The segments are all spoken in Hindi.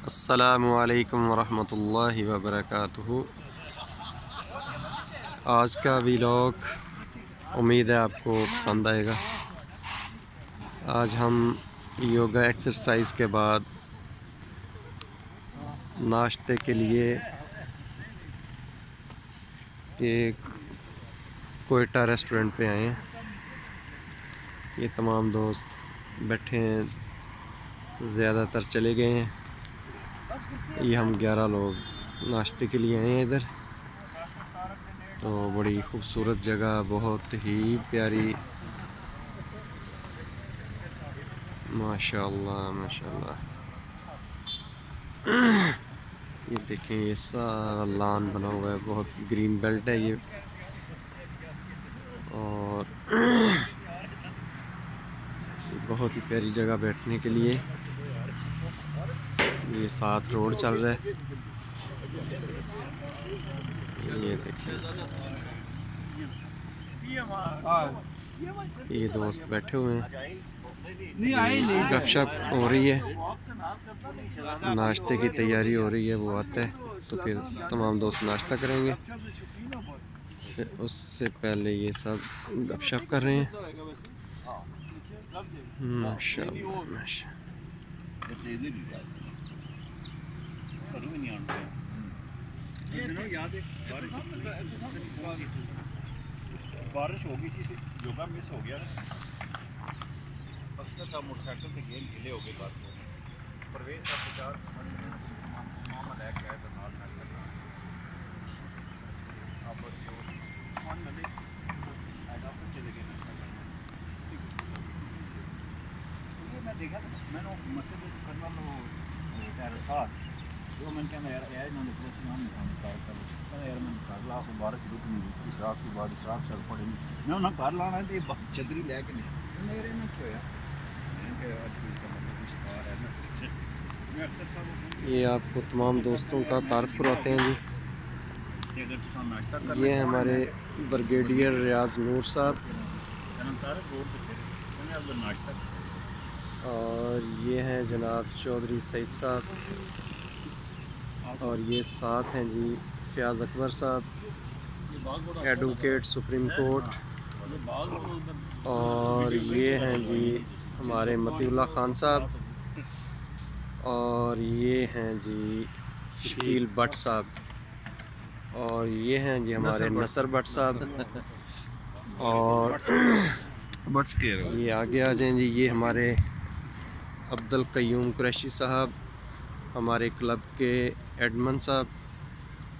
अस्सलामुअलैकुम वरहमतुल्लाहि वबरकातुहू। आज का व्लॉग उम्मीद है आपको पसंद आएगा। आज हम योगा एक्सरसाइज के बाद नाश्ते के लिए एक कोयटा रेस्टोरेंट पे आए हैं। ये तमाम दोस्त बैठे हैं, ज़्यादातर चले गए हैं। ये हम 11 लोग नाश्ते के लिए आए हैं इधर। तो बड़ी खूबसूरत जगह, बहुत ही प्यारी, माशाल्लाह माशाल्लाह। ये देखें, ये सारा लान बना हुआ है, बहुत ग्रीन बेल्ट है ये। और बहुत ही प्यारी जगह बैठने के लिए। ये साथ रोड चल रहा है, ये देखिए। ये दोस्त बैठे हुए हैं, गपशप हो रही है, नाश्ते की तैयारी हो रही है। वो आता है तो फिर तमाम दोस्त नाश्ता करेंगे। फिर उससे पहले ये सब गपशप कर रहे हैं। माशाल्लाह माशाल्लाह। बारिश हो गई सी थी, योगा मिस हो गया ना। अख्तर साहब मोटरसाइकिल पे गेम गिले हो गए बात को। परवेज साहब मोहम्मद है क्या तो नाल नाश्ता आप जो मान ले आधा पर चले गए नाश्ता करने। ये मैं देखा मैंने मस्जिद करना लो यार साथ जो मैंने कहना यार इन्होंने कुछ नाम नहीं था कहना यार मैं कर ला बारिश रुक नहीं इशराक की बाद इशराक चल पड़े मैं उन्हें घर लाना है तो छतरी लैके नहीं मेरे ना क्यों यार ये आपको तमाम दोस्तों का तारुफ करवाते हैं जी। ये हैं हमारे ब्रिगेडियर रियाज नूर साहब, और ये हैं जनाब चौधरी सईद साहब, और ये साथ हैं जी फयाज़ अकबर साहब, एडवोकेट सुप्रीम कोर्ट। और ये हैं जी हमारे मतीउल्लाह खान साहब, और ये हैं जी शकील भट्ट साहब, और ये हैं जी हमारे नसर भट्ट साहब। और ये आगे आ जाएं जी, ये हमारे अब्दुल कयूम कुरैशी साहब, हमारे क्लब के एडमन साहब।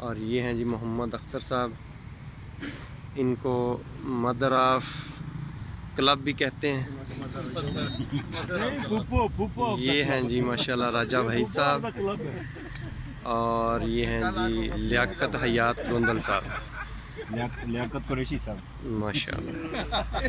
और ये हैं जी मोहम्मद अख्तर साहब, इनको मदर ऑफ क्लब भी कहते हैं। ये हैं जी माशाल्लाह राजा भाई साहब, और ये हैं जी लियाकत हयात गोंदल साहब, लियाकत कुरैशी साहब माशाल्लाह।